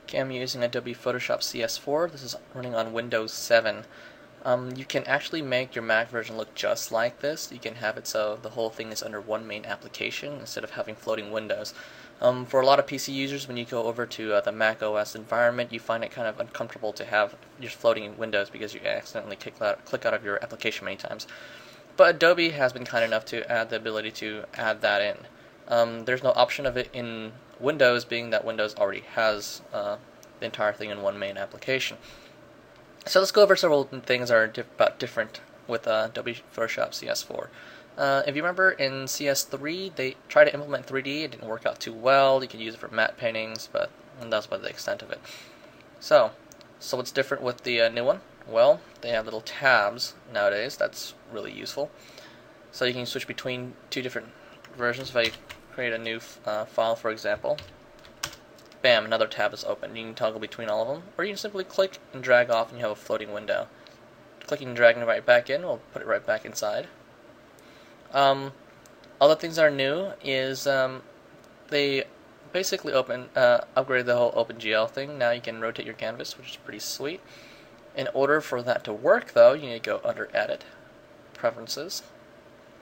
Okay, I'm using Adobe Photoshop CS4. This is running on Windows 7. You can actually make your Mac version look just like this. You can have it so the whole thing is under one main application instead of having floating windows. For a lot of PC users, when you go over to the Mac OS environment, you find it kind of uncomfortable to have just floating windows because you accidentally click out of your application many times. But Adobe has been kind enough to add the ability to add that in. There's no option of it in Windows, being that Windows already has the entire thing in one main application. So let's go over several things that are different with Adobe Photoshop CS4. If you remember in CS3, they tried to implement 3D. It didn't work out too well. You could use it for matte paintings, but that's about the extent of it. So what's different with the new one? Well, they have little tabs nowadays. That's really useful. So you can switch between two different versions. If I create a new file, for example, bam, another tab is open. You can toggle between all of them, or you can simply click and drag off and you have a floating window. Clicking and dragging right back in will put it right back inside. Other things that are new is they basically upgraded the whole OpenGL thing. Now you can rotate your canvas, which is pretty sweet. In order for that to work, though, you need to go under Edit, Preferences,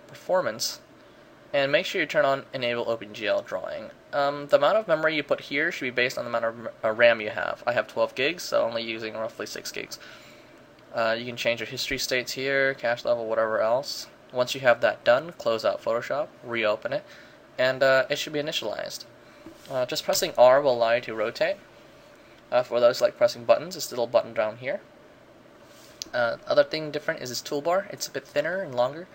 Performance, and make sure you turn on Enable OpenGL Drawing. The amount of memory you put here should be based on the amount of RAM you have. I have 12 gigs, so only using roughly 6 gigs. You can change your history states here, cache level, whatever else. Once you have that done, close out Photoshop, reopen it, and it should be initialized. Just pressing R will allow you to rotate. For those like pressing buttons, it's the little button down here. Other thing different is this toolbar. It's a bit thinner and longer.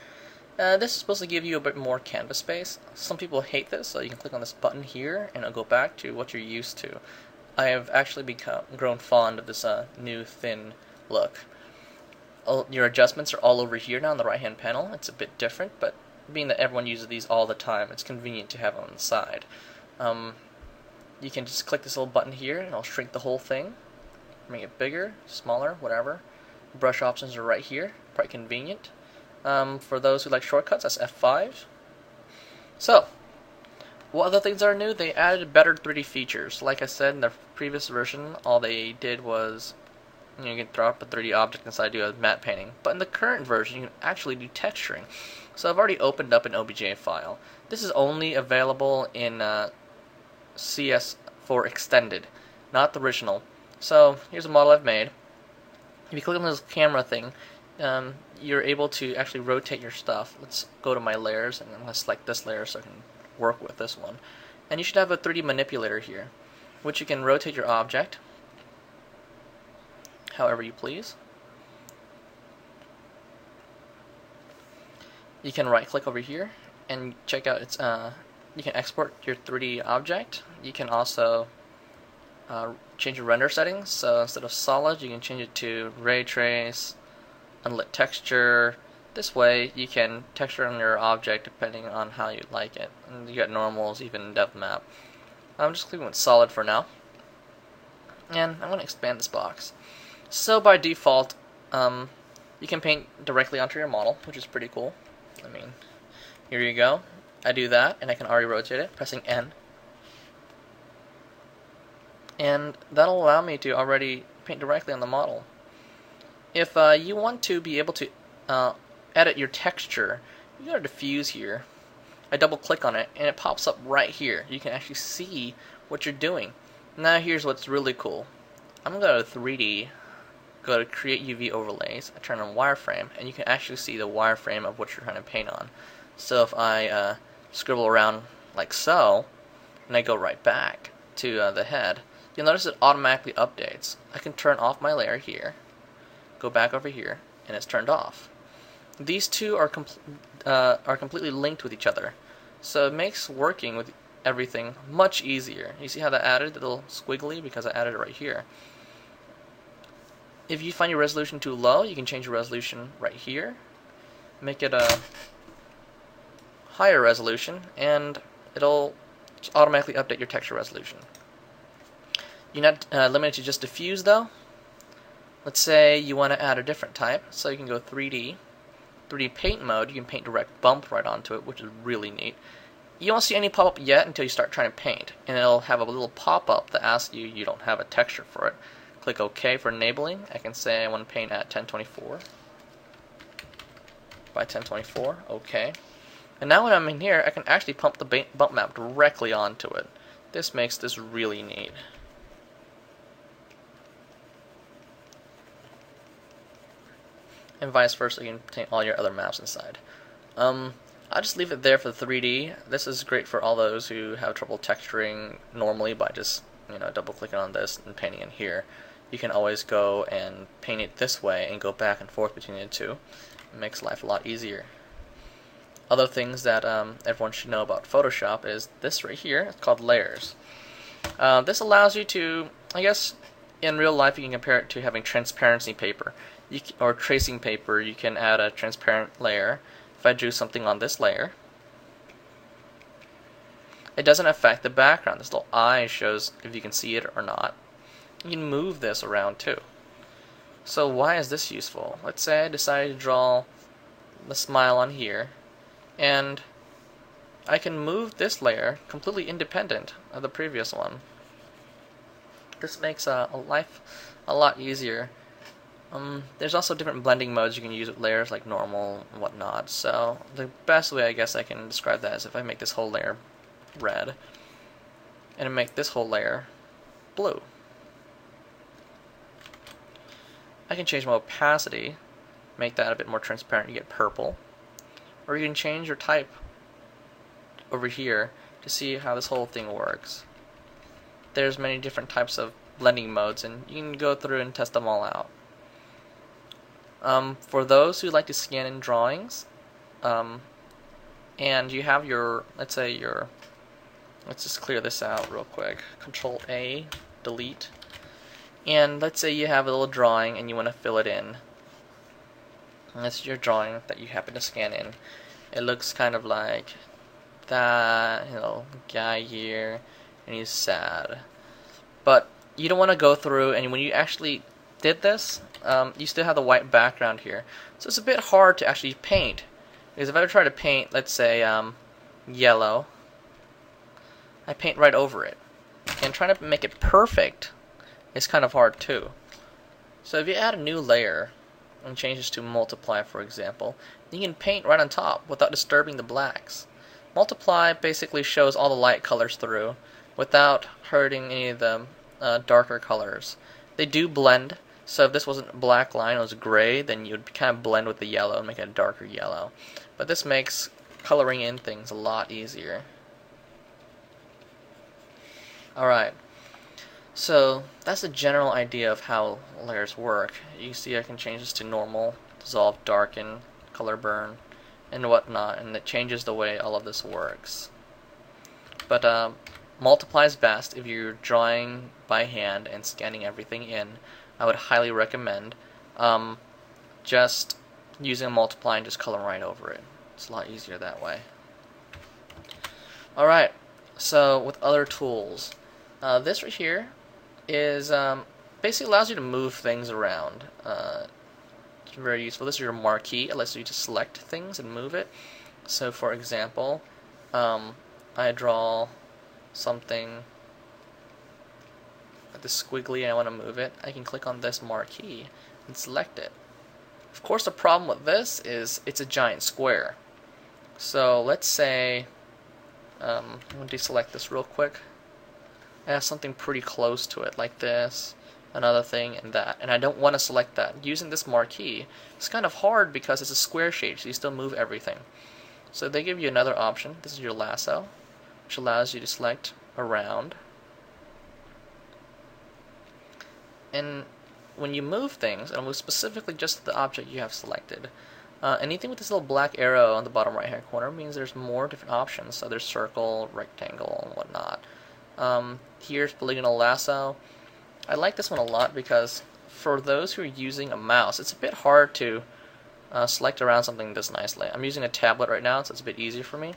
This is supposed to give you a bit more canvas space. Some people hate this, so you can click on this button here and it'll go back to what you're used to. I have actually grown fond of this new thin look. Your adjustments are all over here now on the right hand panel. It's a bit different, but being that everyone uses these all the time, it's convenient to have on the side. You can just click this little button here and it'll shrink the whole thing, make it bigger, smaller, whatever. Brush options are right here, quite convenient. For those who like shortcuts, that's F5. So, what other things are new? They added better 3D features. Like I said, in the previous version, all they did was you can throw up a 3D object inside, do a matte painting. But in the current version, you can actually do texturing. So I've already opened up an OBJ file. This is only available in CS4 Extended, not the original. So here's a model I've made. If you click on this camera thing, you're able to actually rotate your stuff. Let's go to my layers, and let's select this layer so I can work with this one. And you should have a 3D manipulator here, which you can rotate your object however you please. You can right click over here and check out its you can export your 3D object. You can also change your render settings, so instead of solid you can change it to ray trace, unlit texture. This way you can texture on your object depending on how you like it. And you got normals, even depth map. I'm just clicking with solid for now, and I'm going to expand this box. So by default, you can paint directly onto your model, which is pretty cool. I mean, here you go. I do that, and I can already rotate it, pressing N. And that'll allow me to already paint directly on the model. If you want to be able to edit your texture, you go to diffuse here. I double click on it, and it pops up right here. You can actually see what you're doing. Now here's what's really cool. I'm going to go to 3D, go to Create UV Overlays, I turn on Wireframe, and you can actually see the wireframe of what you're trying to paint on. So if I scribble around like so, and I go right back to the head, you'll notice it automatically updates. I can turn off my layer here, go back over here, and it's turned off. These two are completely linked with each other, so it makes working with everything much easier. You see how that added the little squiggly because I added it right here. If you find your resolution too low, you can change your resolution right here, make it a higher resolution, and it'll automatically update your texture resolution. You're not limited to just diffuse though. Let's say you want to add a different type, so you can go 3D paint mode. You can paint direct bump right onto it, which is really neat. you won't see any pop-up yet until you start trying to paint, and it'll have a little pop-up that asks you don't have a texture for it. Click OK for enabling. I can say I want to paint at 1024 by 1024. OK. And now when I'm in here, I can actually pump the bump map directly onto it. This makes this really neat. And vice versa, you can paint all your other maps inside. I'll just leave it there for 3D. This is great for all those who have trouble texturing normally by just double clicking on this and painting in here. You can always go and paint it this way and go back and forth between the two. It makes life a lot easier. Other things that everyone should know about Photoshop is this right here. It's called layers. This allows you to, I guess, in real life you can compare it to having transparency paper or tracing paper. You can add a transparent layer. If I drew something on this layer, it doesn't affect the background. This little eye shows if you can see it or not. You can move this around too. So why is this useful? Let's say I decided to draw the smile on here, and I can move this layer completely independent of the previous one. This makes life a lot easier. There's also different blending modes you can use with layers like normal and whatnot. So the best way I guess I can describe that is if I make this whole layer red and make this whole layer blue. I can change my opacity, make that a bit more transparent, you get purple. Or you can change your type over here to see how this whole thing works. There's many different types of blending modes and you can go through and test them all out. For those who like to scan in drawings, and you have your, let's just clear this out real quick. Control A, delete. And let's say you have a little drawing and you want to fill it in. And this is your drawing that you happen to scan in. It looks kind of like that, guy here, and he's sad. But you don't want to go through, and when you actually did this, you still have the white background here. So it's a bit hard to actually paint. Because if I try to paint, let's say, yellow, I paint right over it. And trying to make it perfect is kind of hard too. So if you add a new layer and change this to multiply, for example, you can paint right on top without disturbing the blacks. Multiply basically shows all the light colors through without hurting any of the darker colors. They do blend. So if this wasn't a black line, it was gray, then you would kind of blend with the yellow and make it a darker yellow. But this makes coloring in things a lot easier. Alright, so that's the general idea of how layers work. You see I can change this to normal, dissolve, darken, color burn, and whatnot, and it changes the way all of this works. But multiply is best if you're drawing by hand and scanning everything in. I would highly recommend just using a multiply and just coloring right over it. It's a lot easier that way. Alright, so with other tools, this right here is basically allows you to move things around. It's very useful. This is your marquee. It lets you to select things and move it. So for example, I draw something this squiggly and I want to move it, I can click on this marquee and select it. Of course the problem with this is it's a giant square. So let's say I'm going to deselect this real quick. I have something pretty close to it like this, another thing, and that, and I don't want to select that. Using this marquee is kind of hard because it's a square shape, so you still move everything. So they give you another option. This is your lasso, which allows you to select around. And when you move things, it'll move specifically just the object you have selected. Anything with this little black arrow on the bottom right hand corner means there's more different options. So there's circle, rectangle, and whatnot. Here's polygonal lasso. I like this one a lot because for those who are using a mouse, it's a bit hard to select around something this nicely. I'm using a tablet right now, so it's a bit easier for me.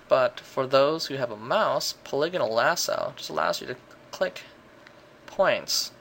But for those who have a mouse, polygonal lasso just allows you to click points